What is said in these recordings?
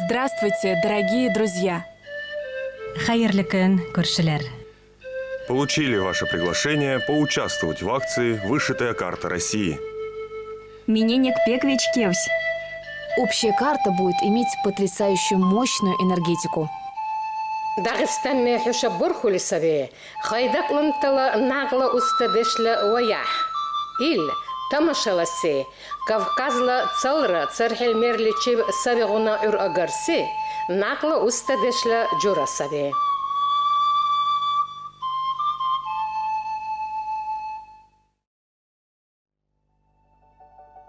Здравствуйте, дорогие друзья! Хайырлы күн, күршеләр. Получили ваше приглашение поучаствовать в акции «Вышитая карта России». Миненек Пеквич Кевсь. Общая карта будет иметь потрясающую мощную энергетику. Дагестан хюша бурхулисаве, хайдак лантала нагла устадешла уаях. Ил, тамашаласе, Кавказла цалра цархельмерличев савегуна ур агарсе, нагла устадешла джурасаве.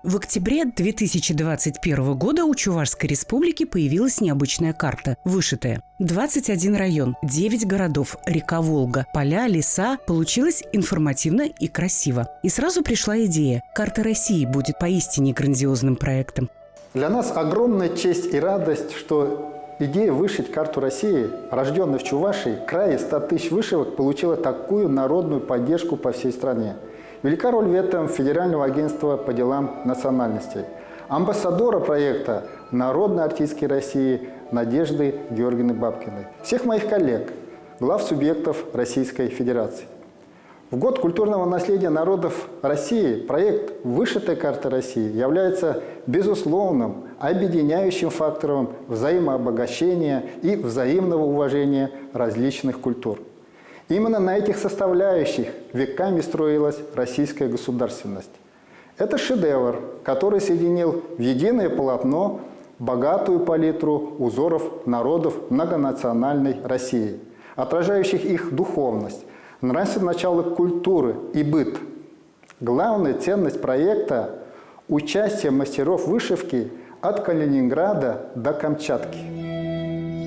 В октябре 2021 года у Чувашской республики появилась необычная карта «Вышитая». 21 район, 9 городов, река Волга, поля, леса. Получилось информативно и красиво. И сразу пришла идея – карта России будет поистине грандиозным проектом. Для нас огромная честь и радость, что идея вышить карту России, рожденная в Чувашии, крае 100 тысяч вышивок, получила такую народную поддержку по всей стране. Велика роль в этом Федерального агентства по делам национальностей. Амбассадора проекта – народной артистки России Надежды Георгиевны Бабкиной. Всех моих коллег, глав субъектов Российской Федерации. В год культурного наследия народов России проект «Вышитая карта России» является безусловным объединяющим фактором взаимообогащения и взаимного уважения различных культур. Именно на этих составляющих веками строилась российская государственность. Это шедевр, который соединил в единое полотно богатую палитру узоров народов многонациональной России, отражающих их духовность, нравственное начало культуры и быт. Главная ценность проекта – участие мастеров вышивки от Калининграда до Камчатки.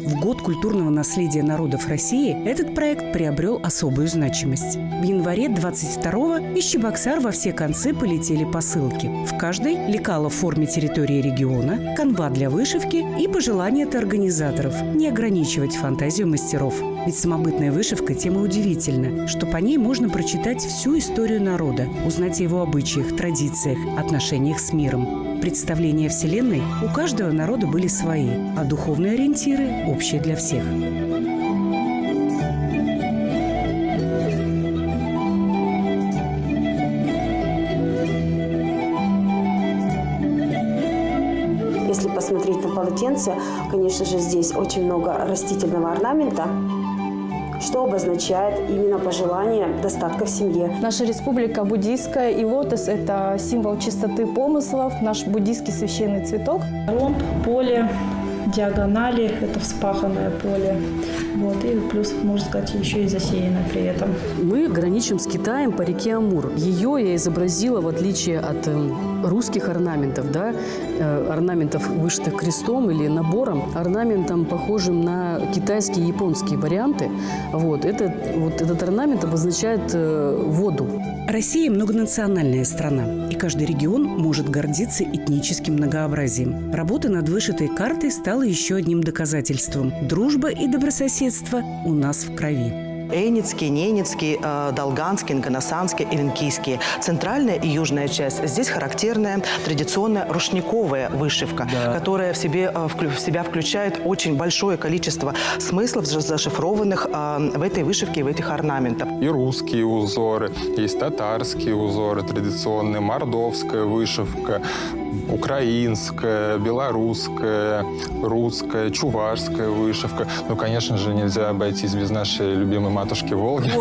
В год культурного наследия народов России этот проект приобрел особую значимость. В январе 22-го из Чебоксар во все концы полетели посылки. В каждой лекала в форме территории региона, канва для вышивки и пожелания от организаторов – не ограничивать фантазию мастеров. Ведь самобытная вышивка тем и удивительна, что по ней можно прочитать всю историю народа, узнать о его обычаях, традициях, отношениях с миром. Представления Вселенной у каждого народа были свои, а духовные ориентиры – общие для всех. Если посмотреть на полотенце, конечно же, здесь очень много растительного орнамента, что обозначает именно пожелание достатка в семье. Наша республика буддийская, и лотос – это символ чистоты помыслов, наш буддийский священный цветок. Ромб, поле, диагонали – это вспаханное поле. Вот, и плюс, можно сказать, еще и засеяно при этом. Мы граничим с Китаем по реке Амур. Ее я изобразила, в отличие от русских орнаментов, да, орнаментов, вышитых крестом или набором, орнаментом, похожим на китайские и японские варианты. Вот этот орнамент обозначает воду. Россия – многонациональная страна, и каждый регион может гордиться этническим многообразием. Работа над вышитой картой стала еще одним доказательством. Дружба и добрососедство у нас в крови. Эйницкий, Ненецкий, Долганский, Нгоносанский, Эвенкийский. Центральная и южная часть. Здесь характерная традиционная рушниковая вышивка, которая в себя включает очень большое количество смыслов, зашифрованных в этой вышивке и в этих орнаментах. И русские узоры, есть татарские узоры, традиционная мордовская вышивка, украинская, белорусская, русская, чувашская вышивка. Ну, конечно же, нельзя обойтись без нашей любимой матушки Волги.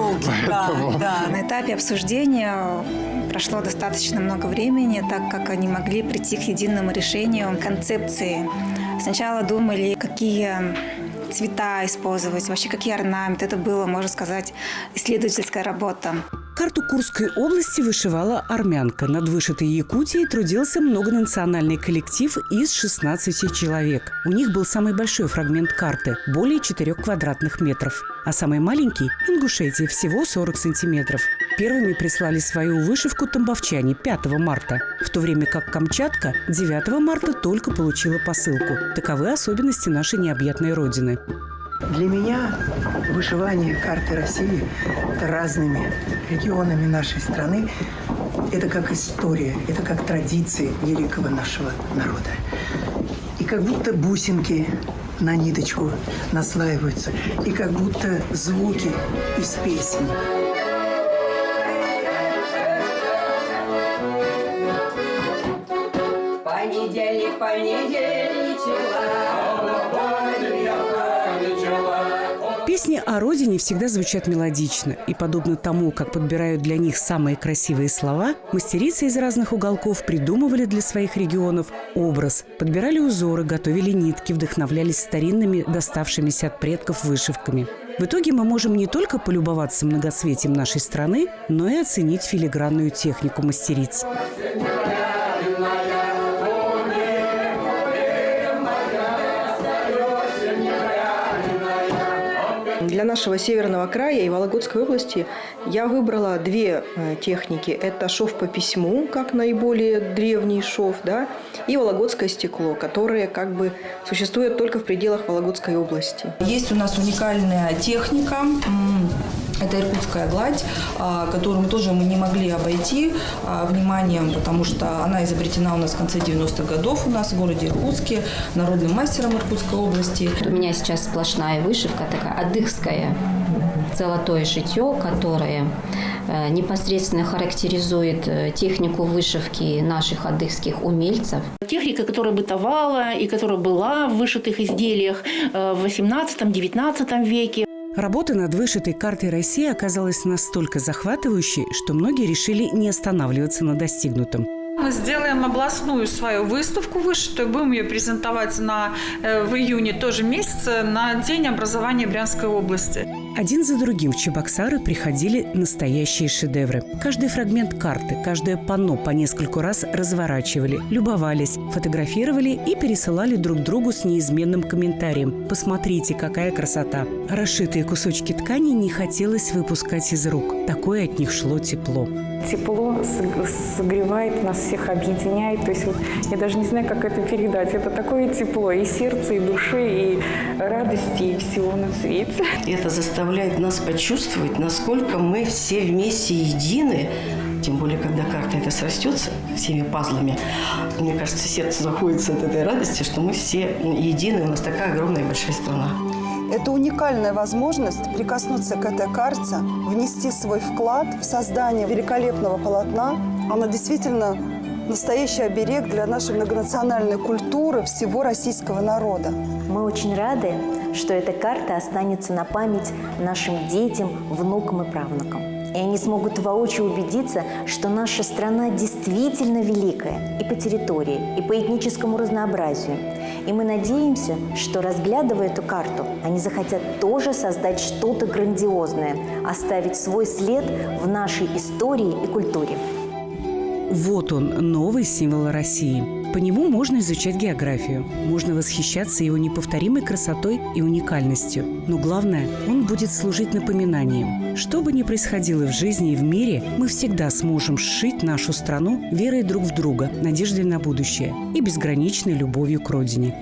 Да. На этапе обсуждения прошло достаточно много времени, так как они могли прийти к единому решению концепции. Сначала думали, какие цвета использовать, вообще какие орнаменты. Это было, можно сказать, исследовательская работа. Карту Курской области вышивала армянка. Над вышитой Якутией трудился многонациональный коллектив из 16 человек. У них был самый большой фрагмент карты – более 4 квадратных метров. А самый маленький – Ингушетия, всего 40 сантиметров. Первыми прислали свою вышивку тамбовчане 5 марта, в то время как Камчатка 9 марта только получила посылку. Таковы особенности нашей необъятной родины. Для меня вышивание карты России разными регионами нашей страны – это как история, это как традиции великого нашего народа. И как будто бусинки на ниточку наслаиваются, и как будто звуки из песен. Понедельник, Песни о родине всегда звучат мелодично, и подобно тому, как подбирают для них самые красивые слова, мастерицы из разных уголков придумывали для своих регионов образ, подбирали узоры, готовили нитки, вдохновлялись старинными, доставшимися от предков вышивками. В итоге мы можем не только полюбоваться многоцветием нашей страны, но и оценить филигранную технику мастериц. Для нашего северного края и Вологодской области я выбрала две техники. Это шов по письму, как наиболее древний шов, да, и вологодское стекло, которое как бы существует только в пределах Вологодской области. Есть у нас уникальная техника. Это иркутская гладь, которую мы не могли обойти вниманием, потому что она изобретена у нас в конце 90-х годов у нас в городе Иркутске, народным мастером Иркутской области. У меня сейчас сплошная вышивка, такая адыгская, золотое шитье, которое непосредственно характеризует технику вышивки наших адыгских умельцев. Техника, которая бытовала и которая была в вышитых изделиях в XVIII-XIX веке. Работа над вышитой картой России оказалась настолько захватывающей, что многие решили не останавливаться на достигнутом. Мы сделаем областную свою выставку вышитую, будем ее презентовать в июне тоже месяца на День образования Брянской области. Один за другим в Чебоксары приходили настоящие шедевры. Каждый фрагмент карты, каждое панно по нескольку раз разворачивали, любовались, фотографировали и пересылали друг другу с неизменным комментарием: «Посмотрите, какая красота!». Расшитые кусочки ткани не хотелось выпускать из рук. Такое от них шло тепло. Тепло согревает нас всех, объединяет. То есть я даже не знаю, как это передать. Это такое тепло и сердца, и души, и радости, и всего на свете. Это заставляет нас почувствовать, насколько мы все вместе едины. Тем более, когда карта эта срастется всеми пазлами. Мне кажется, сердце заходится от этой радости, что мы все едины. У нас такая огромная и большая страна. Это уникальная возможность прикоснуться к этой карте, внести свой вклад в создание великолепного полотна. Она действительно настоящий оберег для нашей многонациональной культуры всего российского народа. Мы очень рады, что эта карта останется на память нашим детям, внукам и правнукам. И они смогут воочию убедиться, что наша страна действительно великая и по территории, и по этническому разнообразию. И мы надеемся, что, разглядывая эту карту, они захотят тоже создать что-то грандиозное, оставить свой след в нашей истории и культуре. Вот он, новый символ России. По нему можно изучать географию, можно восхищаться его неповторимой красотой и уникальностью. Но главное, он будет служить напоминанием. Что бы ни происходило в жизни и в мире, мы всегда сможем сшить нашу страну верой друг в друга, надеждой на будущее и безграничной любовью к родине.